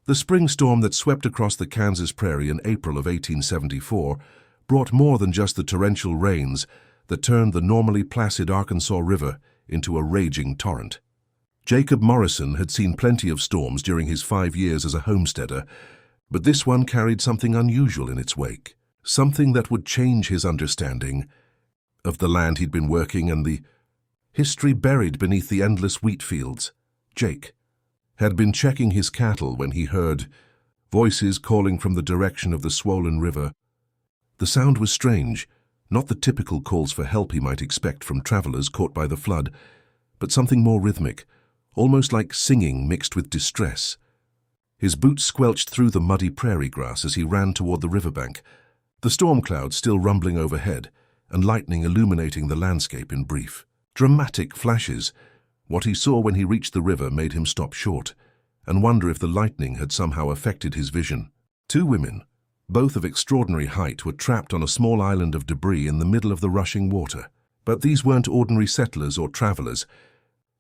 The spring storm that swept across the Kansas prairie in April of 1874 brought more than just the torrential rains that turned the normally placid Arkansas River into a raging torrent. Jacob Morrison had seen plenty of storms during his 5 years as a homesteader, but this one carried something unusual in its wake, something that would change his understanding of the land he'd been working and the history buried beneath the endless wheat fields. Jake had been checking his cattle when he heard voices calling from the direction of the swollen river. The sound was strange, not the typical calls for help he might expect from travelers caught by the flood, but something more rhythmic, almost like singing mixed with distress. His boots squelched through the muddy prairie grass as he ran toward the riverbank, the storm clouds still rumbling overhead and lightning illuminating the landscape in brief, dramatic flashes. What he saw when he reached the river made him stop short and wonder if the lightning had somehow affected his vision. 2 women, both of extraordinary height, were trapped on a small island of debris in the middle of the rushing water. But these weren't ordinary settlers or travelers.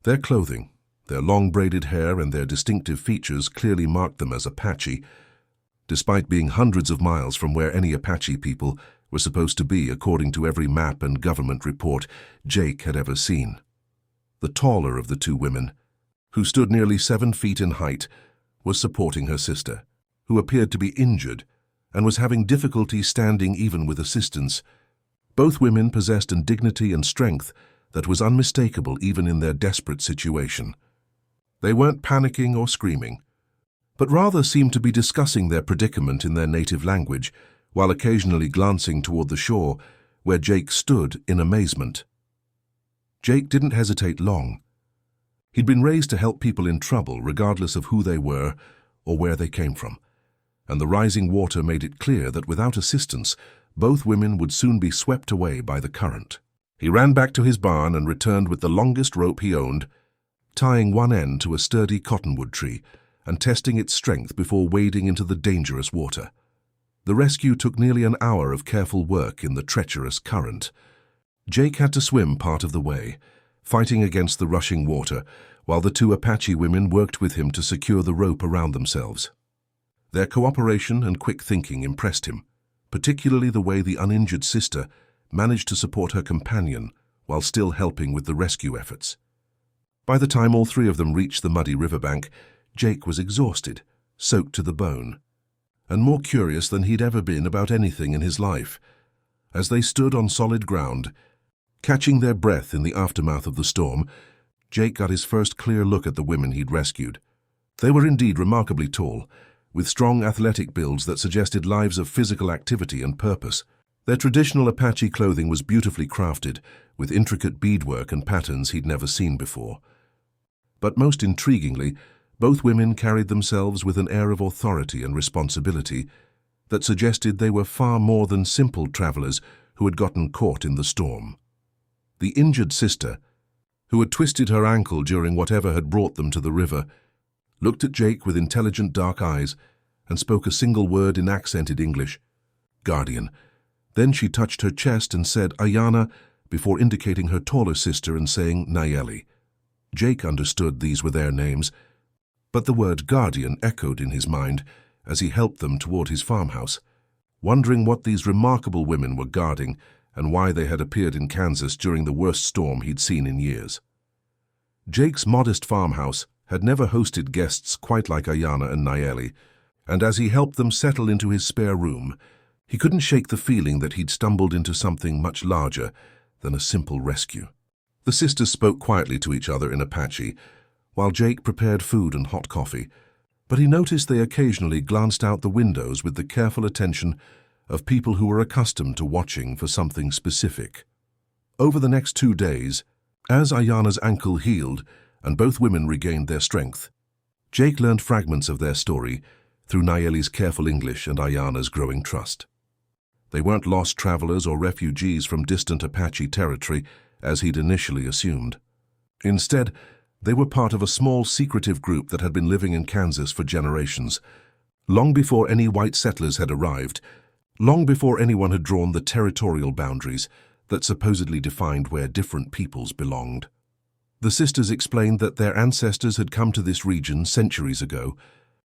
Their clothing, their long braided hair and their distinctive features clearly marked them as Apache, despite being hundreds of miles from where any Apache people were supposed to be according to every map and government report Jake had ever seen. The taller of the 2 women, who stood nearly 7 feet in height, was supporting her sister, who appeared to be injured and was having difficulty standing even with assistance. Both women possessed a dignity and strength that was unmistakable even in their desperate situation. They weren't panicking or screaming, but rather seemed to be discussing their predicament in their native language, while occasionally glancing toward the shore, where Jake stood in amazement. Jake didn't hesitate long. He'd been raised to help people in trouble regardless of who they were or where they came from, and the rising water made it clear that without assistance, both women would soon be swept away by the current. He ran back to his barn and returned with the longest rope he owned, tying one end to a sturdy cottonwood tree and testing its strength before wading into the dangerous water. The rescue took nearly an hour of careful work in the treacherous current. Jake had to swim part of the way, fighting against the rushing water, while the 2 Apache women worked with him to secure the rope around themselves. Their cooperation and quick thinking impressed him, particularly the way the uninjured sister managed to support her companion while still helping with the rescue efforts. By the time all 3 of them reached the muddy riverbank, Jake was exhausted, soaked to the bone, and more curious than he'd ever been about anything in his life. As they stood on solid ground, catching their breath in the aftermath of the storm, Jake got his first clear look at the women he'd rescued. They were indeed remarkably tall, with strong athletic builds that suggested lives of physical activity and purpose. Their traditional Apache clothing was beautifully crafted, with intricate beadwork and patterns he'd never seen before. But most intriguingly, both women carried themselves with an air of authority and responsibility that suggested they were far more than simple travelers who had gotten caught in the storm. The injured sister, who had twisted her ankle during whatever had brought them to the river, looked at Jake with intelligent dark eyes and spoke a single word in accented English, "Guardian." Then she touched her chest and said Ayana before indicating her taller sister and saying Nayeli. Jake understood these were their names, but the word guardian echoed in his mind as he helped them toward his farmhouse, wondering what these remarkable women were guarding and why they had appeared in Kansas during the worst storm he'd seen in years. Jake's modest farmhouse had never hosted guests quite like Ayana and Nayeli, and as he helped them settle into his spare room, he couldn't shake the feeling that he'd stumbled into something much larger than a simple rescue. The sisters spoke quietly to each other in Apache, while Jake prepared food and hot coffee, but he noticed they occasionally glanced out the windows with the careful attention of people who were accustomed to watching for something specific. Over the next 2 days, as Ayana's ankle healed and both women regained their strength, Jake learned fragments of their story through Nayeli's careful English and Ayana's growing trust. They weren't lost travelers or refugees from distant Apache territory, as he'd initially assumed. Instead, they were part of a small, secretive group that had been living in Kansas for generations, long before any white settlers had arrived, long before anyone had drawn the territorial boundaries that supposedly defined where different peoples belonged. The sisters explained that their ancestors had come to this region centuries ago,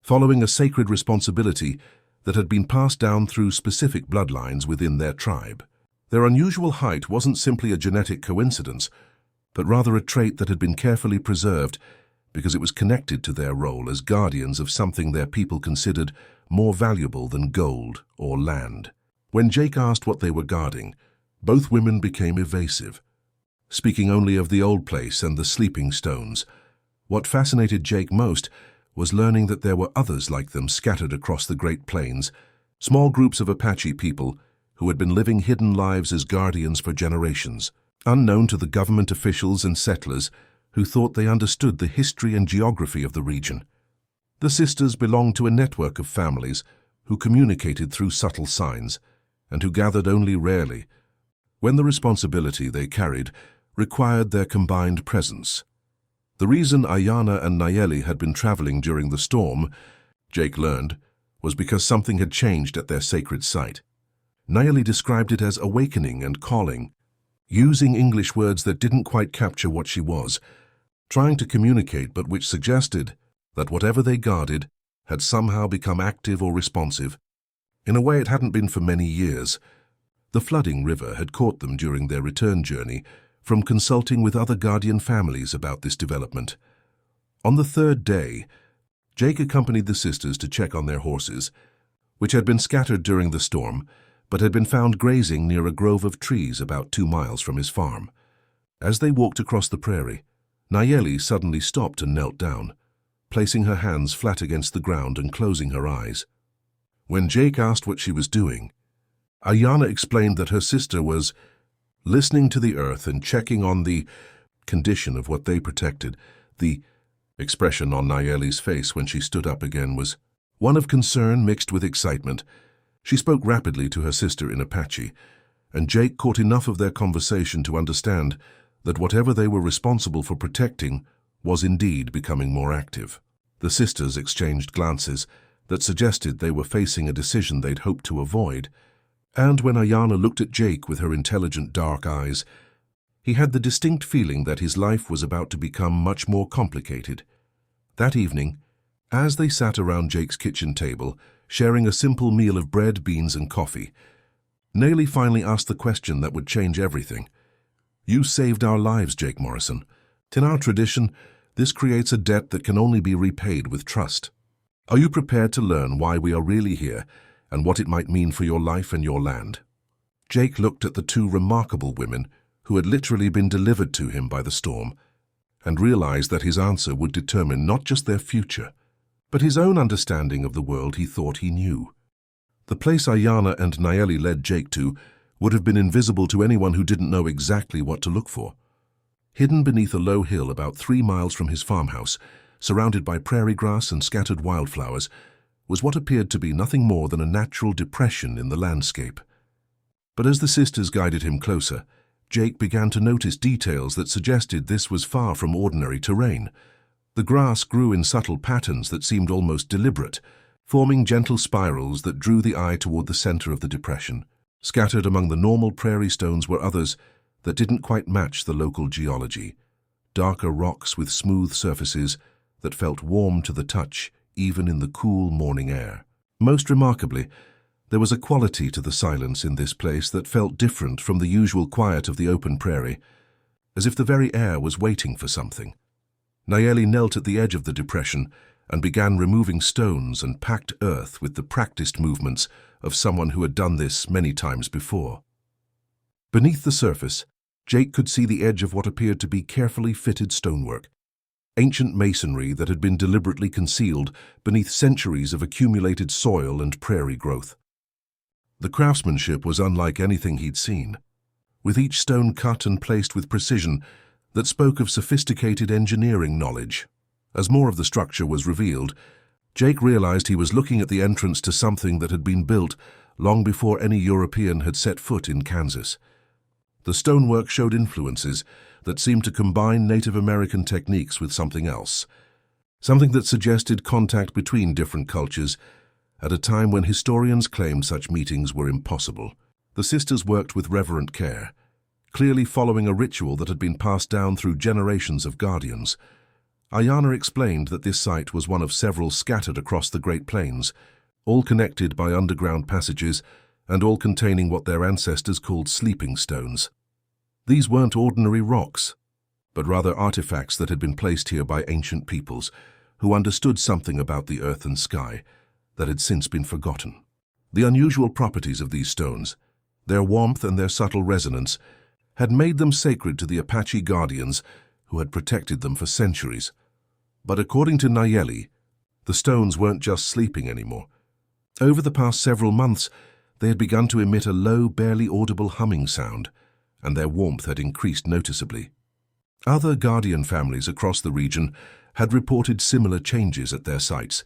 following a sacred responsibility that had been passed down through specific bloodlines within their tribe. Their unusual height wasn't simply a genetic coincidence, but rather a trait that had been carefully preserved because it was connected to their role as guardians of something their people considered more valuable than gold or land. When Jake asked what they were guarding, both women became evasive, speaking only of the old place and the sleeping stones. What fascinated Jake most was learning that there were others like them scattered across the Great Plains, small groups of Apache people who had been living hidden lives as guardians for generations, unknown to the government officials and settlers who thought they understood the history and geography of the region. The sisters belonged to a network of families who communicated through subtle signs and who gathered only rarely, when the responsibility they carried required their combined presence. The reason Ayanna and Nayeli had been traveling during the storm, Jake learned, was because something had changed at their sacred site. Nayeli described it as awakening and calling, using English words that didn't quite capture what she was trying to communicate, but which suggested that whatever they guarded had somehow become active or responsive, in a way it hadn't been for many years. The flooding river had caught them during their return journey from consulting with other guardian families about this development. On the third day, Jake accompanied the sisters to check on their horses, which had been scattered during the storm, but had been found grazing near a grove of trees about 2 miles from his farm. As they walked across the prairie, Nayeli suddenly stopped and knelt down, placing her hands flat against the ground and closing her eyes. When Jake asked what she was doing, Ayanna explained that her sister was listening to the earth and checking on the condition of what they protected. The expression on Nayeli's face when she stood up again was one of concern mixed with excitement. She spoke rapidly to her sister in Apache, and Jake caught enough of their conversation to understand that whatever they were responsible for protecting was indeed becoming more active. The sisters exchanged glances that suggested they were facing a decision they'd hoped to avoid, and when Ayanna looked at Jake with her intelligent dark eyes, he had the distinct feeling that his life was about to become much more complicated. That evening, as they sat around Jake's kitchen table, sharing a simple meal of bread, beans, and coffee, Nayeli finally asked the question that would change everything. "You saved our lives, Jake Morrison. In our tradition, this creates a debt that can only be repaid with trust. Are you prepared to learn why we are really here and what it might mean for your life and your land?" Jake looked at the two remarkable women who had literally been delivered to him by the storm and realized that his answer would determine not just their future, but his own understanding of the world he thought he knew. The place Ayanna and Nayeli led Jake to would have been invisible to anyone who didn't know exactly what to look for. Hidden beneath a low hill about 3 miles from his farmhouse, surrounded by prairie grass and scattered wildflowers, was what appeared to be nothing more than a natural depression in the landscape. But as the sisters guided him closer, Jake began to notice details that suggested this was far from ordinary terrain. The grass grew in subtle patterns that seemed almost deliberate, forming gentle spirals that drew the eye toward the center of the depression. Scattered among the normal prairie stones were others that didn't quite match the local geology. Darker rocks with smooth surfaces that felt warm to the touch, even in the cool morning air. Most remarkably, there was a quality to the silence in this place that felt different from the usual quiet of the open prairie, as if the very air was waiting for something. Nayeli knelt at the edge of the depression and began removing stones and packed earth with the practiced movements of someone who had done this many times before. Beneath the surface, Jake could see the edge of what appeared to be carefully fitted stonework, ancient masonry that had been deliberately concealed beneath centuries of accumulated soil and prairie growth. The craftsmanship was unlike anything he'd seen, with each stone cut and placed with precision that spoke of sophisticated engineering knowledge. As more of the structure was revealed, Jake realized he was looking at the entrance to something that had been built long before any European had set foot in Kansas. The stonework showed influences that seemed to combine Native American techniques with something else, something that suggested contact between different cultures at a time when historians claimed such meetings were impossible. The sisters worked with reverent care, clearly following a ritual that had been passed down through generations of guardians. Ayana explained that this site was one of several scattered across the Great Plains, all connected by underground passages and all containing what their ancestors called sleeping stones. These weren't ordinary rocks, but rather artifacts that had been placed here by ancient peoples who understood something about the earth and sky that had since been forgotten. The unusual properties of these stones, their warmth and their subtle resonance, had made them sacred to the Apache guardians who had protected them for centuries. But according to Nayeli, the stones weren't just sleeping anymore. Over the past several months, they had begun to emit a low, barely audible humming sound, and their warmth had increased noticeably. Other guardian families across the region had reported similar changes at their sites,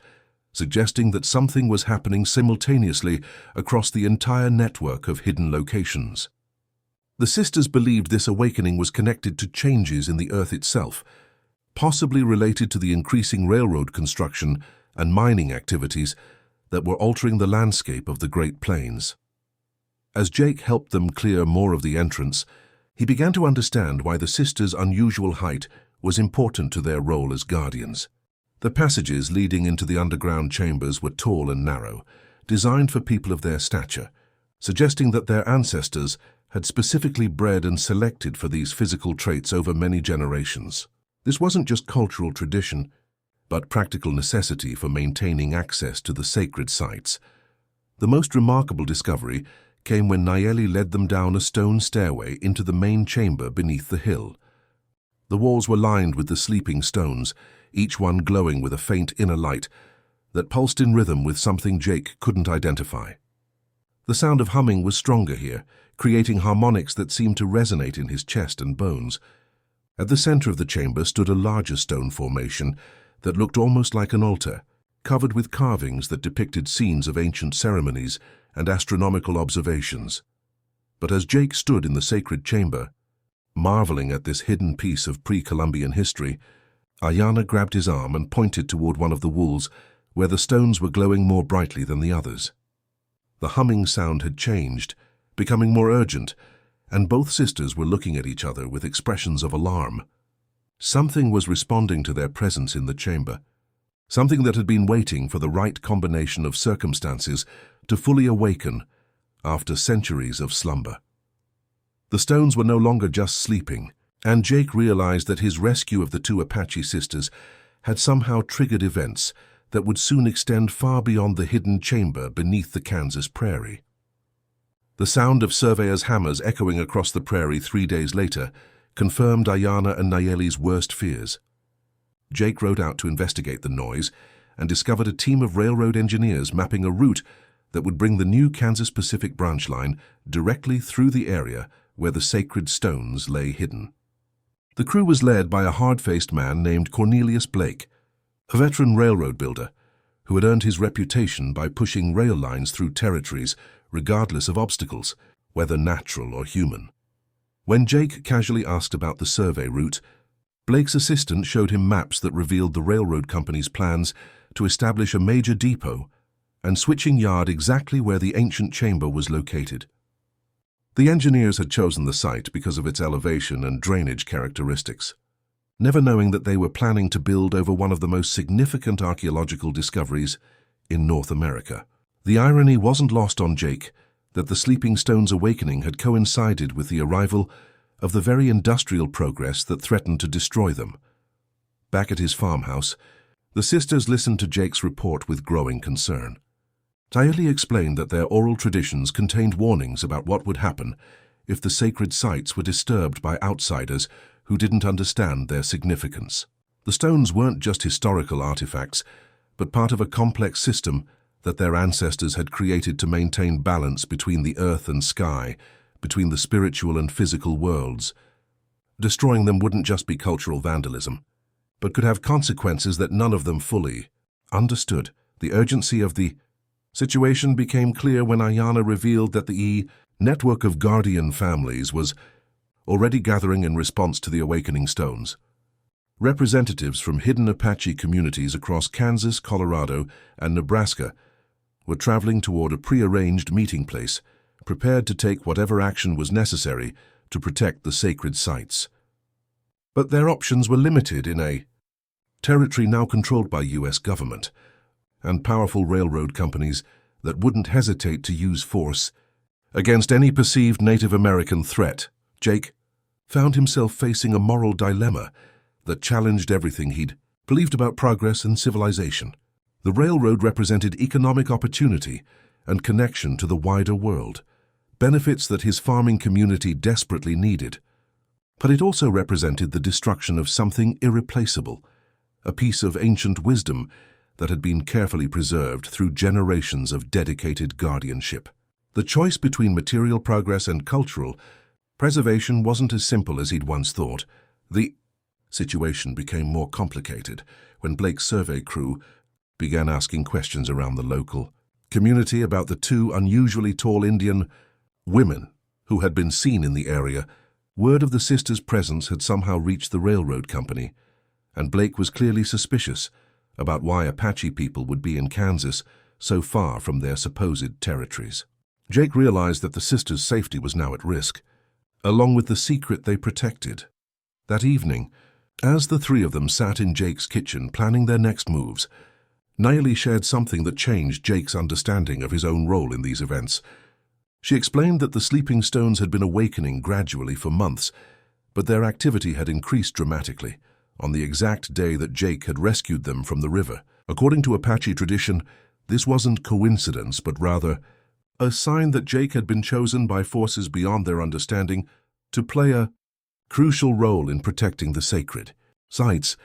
suggesting that something was happening simultaneously across the entire network of hidden locations. The sisters believed this awakening was connected to changes in the earth itself, possibly related to the increasing railroad construction and mining activities that were altering the landscape of the Great Plains. As Jake helped them clear more of the entrance, he began to understand why the sisters' unusual height was important to their role as guardians. The passages leading into the underground chambers were tall and narrow, designed for people of their stature, suggesting that their ancestors had specifically bred and selected for these physical traits over many generations. This wasn't just cultural tradition, but practical necessity for maintaining access to the sacred sites. The most remarkable discovery came when Nayeli led them down a stone stairway into the main chamber beneath the hill. The walls were lined with the sleeping stones, each one glowing with a faint inner light that pulsed in rhythm with something Jake couldn't identify. The sound of humming was stronger here, creating harmonics that seemed to resonate in his chest and bones. At the center of the chamber stood a larger stone formation that looked almost like an altar, covered with carvings that depicted scenes of ancient ceremonies and astronomical observations. But as Jake stood in the sacred chamber, marveling at this hidden piece of pre-Columbian history, Ayana grabbed his arm and pointed toward one of the walls where the stones were glowing more brightly than the others. The humming sound had changed, becoming more urgent, and both sisters were looking at each other with expressions of alarm. Something was responding to their presence in the chamber, something that had been waiting for the right combination of circumstances to fully awaken after centuries of slumber. The stones were no longer just sleeping, and Jake realized that his rescue of the two Apache sisters had somehow triggered events that would soon extend far beyond the hidden chamber beneath the Kansas prairie. The sound of surveyors' hammers echoing across the prairie 3 days later confirmed Ayana and Nayeli's worst fears. Jake rode out to investigate the noise and discovered a team of railroad engineers mapping a route that would bring the new Kansas Pacific branch line directly through the area where the sacred stones lay hidden. The crew was led by a hard-faced man named Cornelius Blake, a veteran railroad builder who had earned his reputation by pushing rail lines through territories regardless of obstacles, whether natural or human. When Jake casually asked about the survey route, Blake's assistant showed him maps that revealed the railroad company's plans to establish a major depot and switching yard exactly where the ancient chamber was located. The engineers had chosen the site because of its elevation and drainage characteristics, never knowing that they were planning to build over one of the most significant archaeological discoveries in North America. The irony wasn't lost on Jake that the Sleeping Stones' awakening had coincided with the arrival of the very industrial progress that threatened to destroy them. Back at his farmhouse, the sisters listened to Jake's report with growing concern. Nayeli explained that their oral traditions contained warnings about what would happen if the sacred sites were disturbed by outsiders who didn't understand their significance. The stones weren't just historical artifacts, but part of a complex system that their ancestors had created to maintain balance between the earth and sky, between the spiritual and physical worlds. Destroying them wouldn't just be cultural vandalism, but could have consequences that none of them fully understood. The urgency of the situation became clear when Ayana revealed that the network of guardian families was already gathering in response to the awakening stones. Representatives from hidden Apache communities across Kansas, Colorado, and Nebraska were traveling toward a prearranged meeting place, prepared to take whatever action was necessary to protect the sacred sites. But their options were limited in a territory now controlled by US government, and powerful railroad companies that wouldn't hesitate to use force against any perceived Native American threat. Jake found himself facing a moral dilemma that challenged everything he'd believed about progress and civilization. The railroad represented economic opportunity and connection to the wider world, benefits that his farming community desperately needed. But it also represented the destruction of something irreplaceable, a piece of ancient wisdom that had been carefully preserved through generations of dedicated guardianship. The choice between material progress and cultural preservation wasn't as simple as he'd once thought. The situation became more complicated when Blake's survey crew began asking questions around the local community about the two unusually tall Indian women who had been seen in the area. Word of the sisters' presence had somehow reached the railroad company, and Blake was clearly suspicious about why Apache people would be in Kansas so far from their supposed territories. Jake realized that the sisters' safety was now at risk, along with the secret they protected. That evening, as the three of them sat in Jake's kitchen planning their next moves, Nayeli shared something that changed Jake's understanding of his own role in these events. She explained that the sleeping stones had been awakening gradually for months, but their activity had increased dramatically on the exact day that Jake had rescued them from the river. According to Apache tradition, this wasn't coincidence, but rather a sign that Jake had been chosen by forces beyond their understanding to play a crucial role in protecting the sacred sites.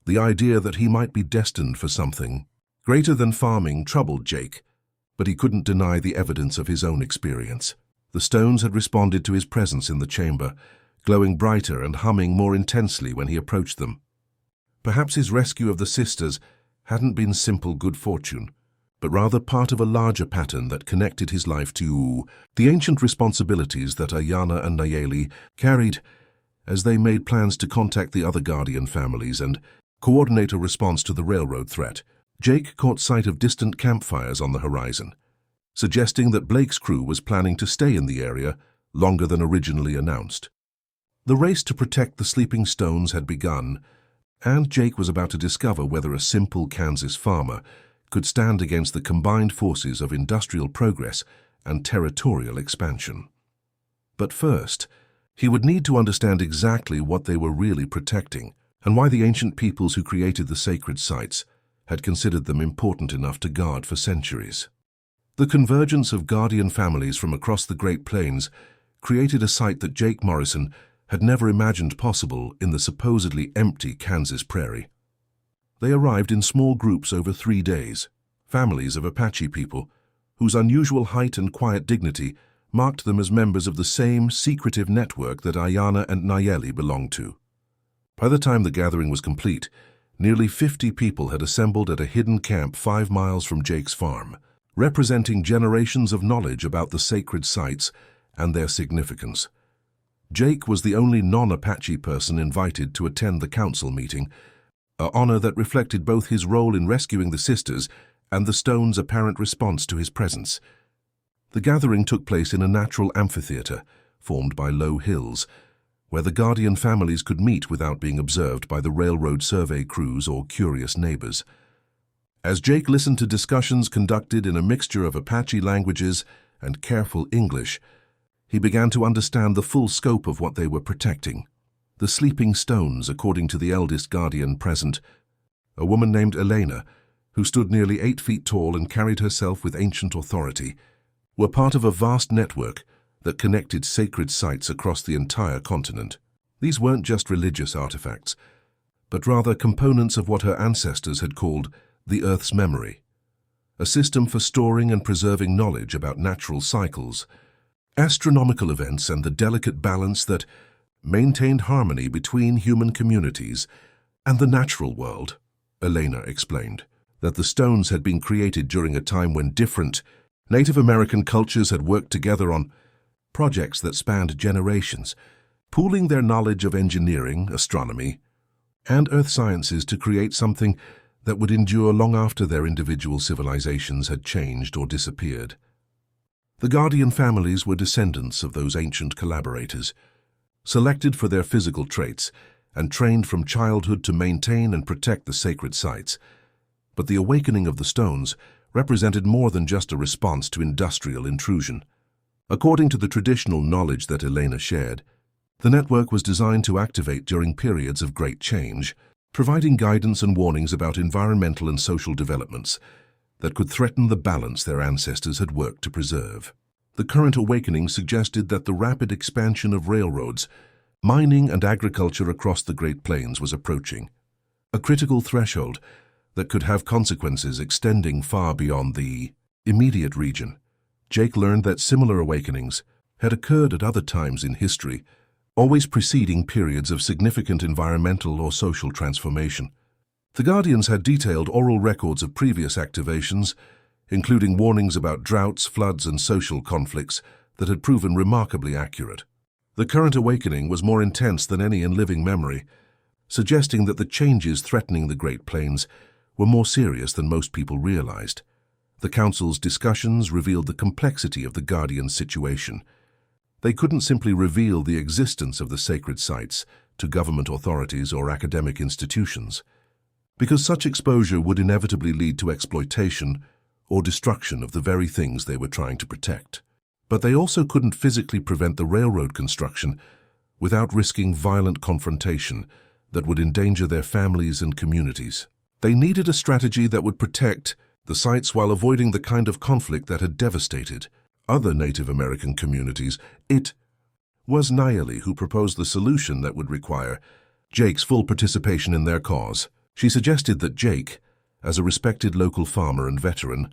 The idea that he might be destined for something greater than farming troubled Jake, but he couldn't deny the evidence of his own experience. The stones had responded to his presence in the chamber, glowing brighter and humming more intensely when he approached them. Perhaps his rescue of the sisters hadn't been simple good fortune, but rather part of a larger pattern that connected his life to the ancient responsibilities that Ayana and Nayeli carried as they made plans to contact the other guardian families and coordinate a response to the railroad threat. Jake caught sight of distant campfires on the horizon, suggesting that Blake's crew was planning to stay in the area longer than originally announced. The race to protect the sleeping stones had begun, and Jake was about to discover whether a simple Kansas farmer could stand against the combined forces of industrial progress and territorial expansion. But first, he would need to understand exactly what they were really protecting and why the ancient peoples who created the sacred sites had considered them important enough to guard for centuries. The convergence of guardian families from across the Great Plains created a sight that Jake Morrison had never imagined possible in the supposedly empty Kansas prairie. They arrived in small groups over 3 days, families of Apache people, whose unusual height and quiet dignity marked them as members of the same secretive network that Ayana and Nayeli belonged to. By the time the gathering was complete, nearly 50 people had assembled at a hidden camp 5 miles from Jake's farm, representing generations of knowledge about the sacred sites and their significance. Jake was the only non-Apache person invited to attend the council meeting, an honor that reflected both his role in rescuing the sisters and the stone's apparent response to his presence. The gathering took place in a natural amphitheater formed by low hills, where the guardian families could meet without being observed by the railroad survey crews or curious neighbors. As Jake listened to discussions conducted in a mixture of Apache languages and careful English, he began to understand the full scope of what they were protecting. The sleeping stones, according to the eldest guardian present, a woman named Elena, who stood nearly 8 feet tall and carried herself with ancient authority, were part of a vast network that connected sacred sites across the entire continent. These weren't just religious artifacts, but rather components of what her ancestors had called the Earth's memory, a system for storing and preserving knowledge about natural cycles, astronomical events, and the delicate balance that maintained harmony between human communities and the natural world. Elena explained that the stones had been created during a time when different Native American cultures had worked together on projects that spanned generations, pooling their knowledge of engineering, astronomy, and earth sciences to create something that would endure long after their individual civilizations had changed or disappeared. The guardian families were descendants of those ancient collaborators, selected for their physical traits and trained from childhood to maintain and protect the sacred sites. But the awakening of the stones represented more than just a response to industrial intrusion. According to the traditional knowledge that Elena shared, the network was designed to activate during periods of great change, providing guidance and warnings about environmental and social developments that could threaten the balance their ancestors had worked to preserve. The current awakening suggested that the rapid expansion of railroads, mining and agriculture across the Great Plains was approaching, a critical threshold that could have consequences extending far beyond the immediate region. Jake learned that similar awakenings had occurred at other times in history, always preceding periods of significant environmental or social transformation. The Guardians had detailed oral records of previous activations, including warnings about droughts, floods, and social conflicts that had proven remarkably accurate. The current awakening was more intense than any in living memory, suggesting that the changes threatening the Great Plains were more serious than most people realized. The Council's discussions revealed the complexity of the Guardians' situation. They couldn't simply reveal the existence of the sacred sites to government authorities or academic institutions, because such exposure would inevitably lead to exploitation or destruction of the very things they were trying to protect. But they also couldn't physically prevent the railroad construction without risking violent confrontation that would endanger their families and communities. They needed a strategy that would protect the sites while avoiding the kind of conflict that had devastated other Native American communities. It was Nayeli who proposed the solution that would require Jake's full participation in their cause. She suggested that Jake, as a respected local farmer and veteran,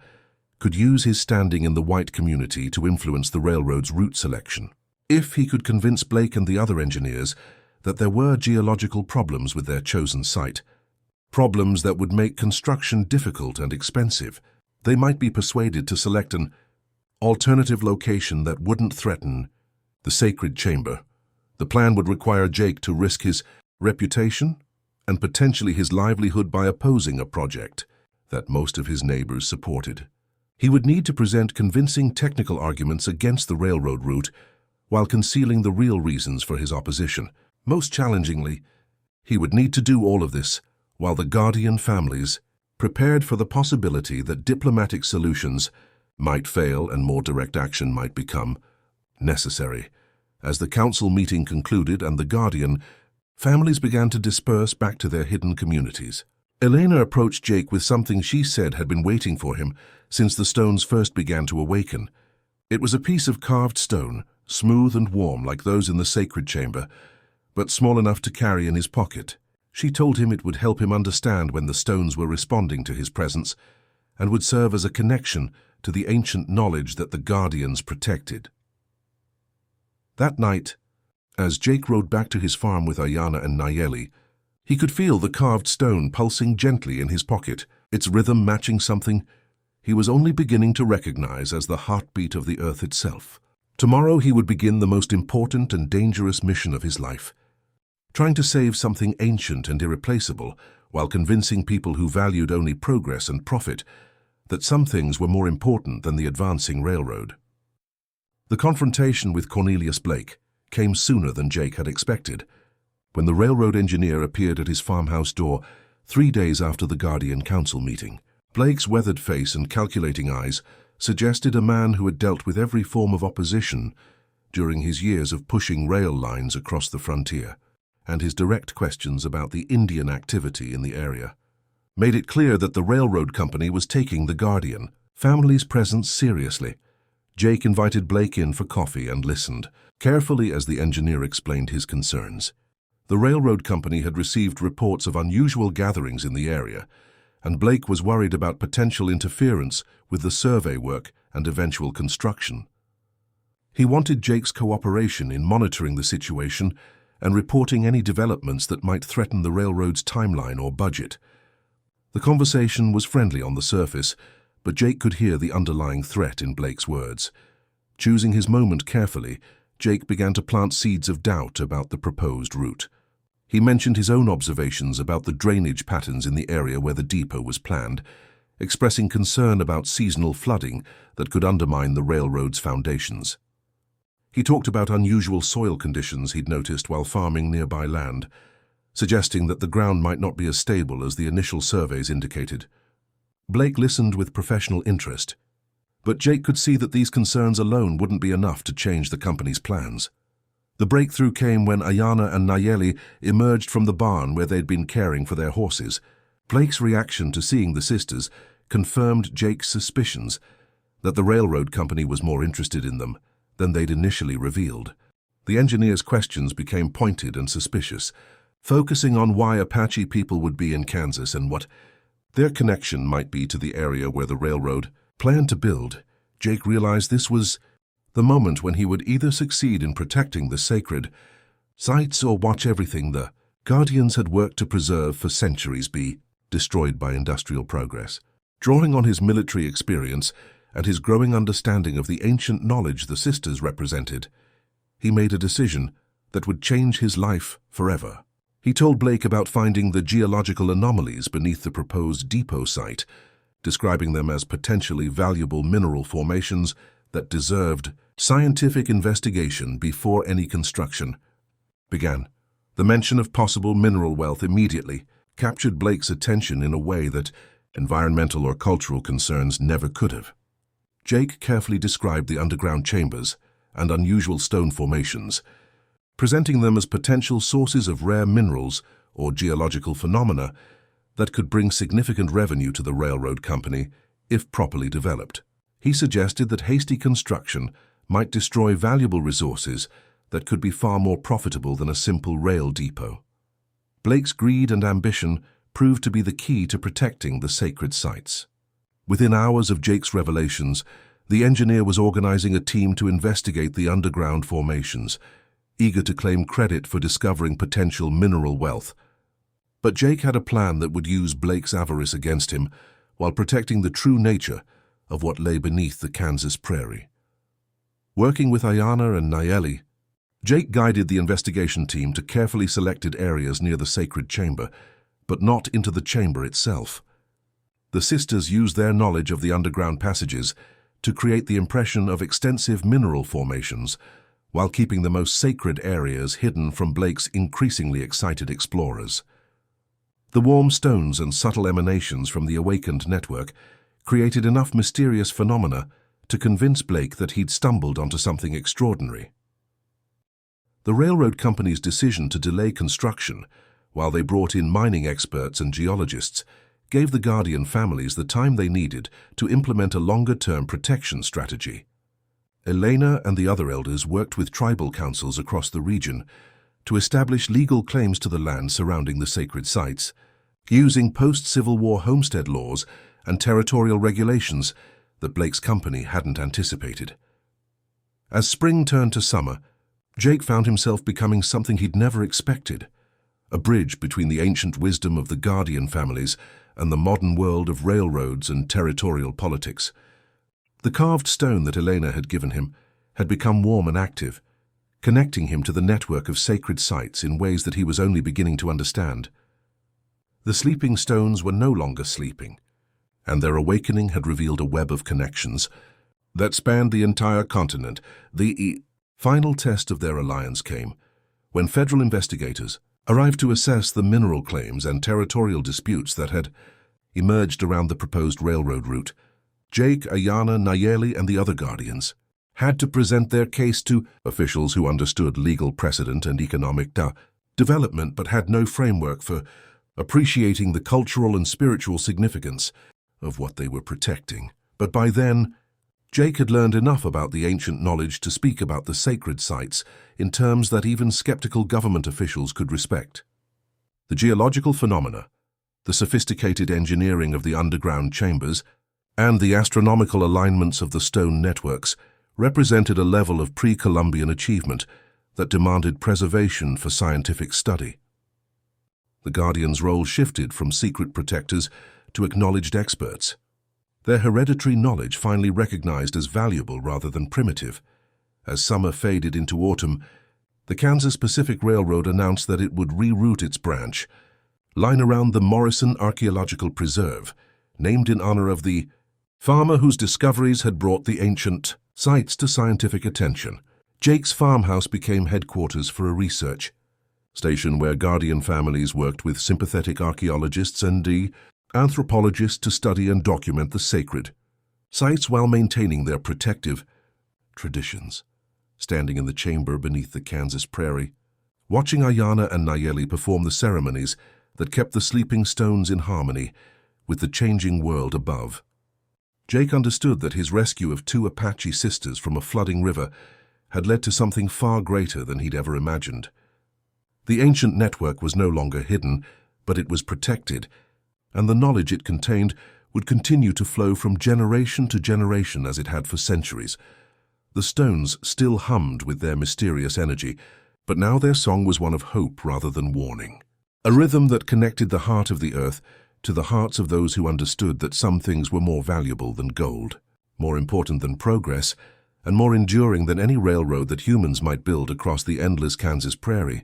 could use his standing in the white community to influence the railroad's route selection. If he could convince Blake and the other engineers that there were geological problems with their chosen site, problems that would make construction difficult and expensive, they might be persuaded to select an alternative location that wouldn't threaten the sacred chamber. The plan would require Jake to risk his reputation and potentially his livelihood by opposing a project that most of his neighbors supported. He would need to present convincing technical arguments against the railroad route while concealing the real reasons for his opposition. Most challengingly, he would need to do all of this while the Guardian families prepared for the possibility that diplomatic solutions might fail and more direct action might become necessary. As the council meeting concluded and the Guardian families began to disperse back to their hidden communities, Elena approached Jake with something she said had been waiting for him since the stones first began to awaken. It was a piece of carved stone, smooth and warm like those in the sacred chamber, but small enough to carry in his pocket. She told him it would help him understand when the stones were responding to his presence and would serve as a connection to the ancient knowledge that the Guardians protected. That night, as Jake rode back to his farm with Ayana and Nayeli, he could feel the carved stone pulsing gently in his pocket, its rhythm matching something he was only beginning to recognize as the heartbeat of the earth itself. Tomorrow he would begin the most important and dangerous mission of his life, trying to save something ancient and irreplaceable while convincing people who valued only progress and profit that some things were more important than the advancing railroad. The confrontation with Cornelius Blake came sooner than Jake had expected, when the railroad engineer appeared at his farmhouse door 3 days after the Guardian Council meeting. Blake's weathered face and calculating eyes suggested a man who had dealt with every form of opposition during his years of pushing rail lines across the frontier, and his direct questions about the Indian activity in the area made it clear that the railroad company was taking the Guardian family's presence seriously. Jake invited Blake in for coffee and listened carefully as the engineer explained his concerns. The railroad company had received reports of unusual gatherings in the area, and Blake was worried about potential interference with the survey work and eventual construction. He wanted Jake's cooperation in monitoring the situation and reporting any developments that might threaten the railroad's timeline or budget. The conversation was friendly on the surface, but Jake could hear the underlying threat in Blake's words. Choosing his moment carefully, Jake began to plant seeds of doubt about the proposed route. He mentioned his own observations about the drainage patterns in the area where the depot was planned, expressing concern about seasonal flooding that could undermine the railroad's foundations. He talked about unusual soil conditions he'd noticed while farming nearby land, suggesting that the ground might not be as stable as the initial surveys indicated. Blake listened with professional interest, but Jake could see that these concerns alone wouldn't be enough to change the company's plans. The breakthrough came when Ayana and Nayeli emerged from the barn where they'd been caring for their horses. Blake's reaction to seeing the sisters confirmed Jake's suspicions that the railroad company was more interested in them than they'd initially revealed. The engineer's questions became pointed and suspicious, focusing on why Apache people would be in Kansas and what their connection might be to the area where the railroad planned to build. Jake realized this was the moment when he would either succeed in protecting the sacred sites or watch everything the Guardians had worked to preserve for centuries be destroyed by industrial progress. Drawing on his military experience and his growing understanding of the ancient knowledge the sisters represented, he made a decision that would change his life forever. He told Blake about finding the geological anomalies beneath the proposed depot site, describing them as potentially valuable mineral formations that deserved scientific investigation before any construction began. The mention of possible mineral wealth immediately captured Blake's attention in a way that environmental or cultural concerns never could have. Jake carefully described the underground chambers and unusual stone formations, presenting them as potential sources of rare minerals or geological phenomena that could bring significant revenue to the railroad company if properly developed. He suggested that hasty construction might destroy valuable resources that could be far more profitable than a simple rail depot. Blake's greed and ambition proved to be the key to protecting the sacred sites. Within hours of Jake's revelations, the engineer was organizing a team to investigate the underground formations, eager to claim credit for discovering potential mineral wealth. But Jake had a plan that would use Blake's avarice against him while protecting the true nature of what lay beneath the Kansas prairie. Working with Ayana and Nayeli, Jake guided the investigation team to carefully selected areas near the sacred chamber, but not into the chamber itself. The sisters used their knowledge of the underground passages to create the impression of extensive mineral formations, while keeping the most sacred areas hidden from Blake's increasingly excited explorers. The warm stones and subtle emanations from the awakened network created enough mysterious phenomena to convince Blake that he'd stumbled onto something extraordinary. The railroad company's decision to delay construction while they brought in mining experts and geologists gave the Guardian families the time they needed to implement a longer-term protection strategy. Elena and the other elders worked with tribal councils across the region to establish legal claims to the land surrounding the sacred sites, using post-Civil War homestead laws and territorial regulations that Blake's company hadn't anticipated. As spring turned to summer, Jake found himself becoming something he'd never expected, a bridge between the ancient wisdom of the Guardian families and the modern world of railroads and territorial politics. The carved stone that Elena had given him had become warm and active, connecting him to the network of sacred sites in ways that he was only beginning to understand. The sleeping stones were no longer sleeping, and their awakening had revealed a web of connections that spanned the entire continent. The final test of their alliance came when federal investigators arrived to assess the mineral claims and territorial disputes that had emerged around the proposed railroad route. Jake, Ayana, Nayeli, and the other Guardians had to present their case to officials who understood legal precedent and economic development but had no framework for appreciating the cultural and spiritual significance of what they were protecting. But by then, Jake had learned enough about the ancient knowledge to speak about the sacred sites in terms that even skeptical government officials could respect. The geological phenomena, the sophisticated engineering of the underground chambers, and the astronomical alignments of the stone networks represented a level of pre-Columbian achievement that demanded preservation for scientific study. The Guardians' role shifted from secret protectors to acknowledged experts, their hereditary knowledge finally recognized as valuable rather than primitive. As summer faded into autumn, the Kansas Pacific Railroad announced that it would reroute its branch line around the Morrison Archaeological Preserve, named in honor of the farmer whose discoveries had brought the ancient sites to scientific attention. Jake's farmhouse became headquarters for a research station where guardian families worked with sympathetic archaeologists and anthropologists to study and document the sacred sites while maintaining their protective traditions. Standing in the chamber beneath the Kansas prairie, watching Ayana and Nayeli perform the ceremonies that kept the sleeping stones in harmony with the changing world above, Jake understood that his rescue of two Apache sisters from a flooding river had led to something far greater than he'd ever imagined. The ancient network was no longer hidden, but it was protected, and the knowledge it contained would continue to flow from generation to generation as it had for centuries. The stones still hummed with their mysterious energy, but now their song was one of hope rather than warning. A rhythm that connected the heart of the earth to the hearts of those who understood that some things were more valuable than gold, more important than progress, and more enduring than any railroad that humans might build across the endless Kansas prairie.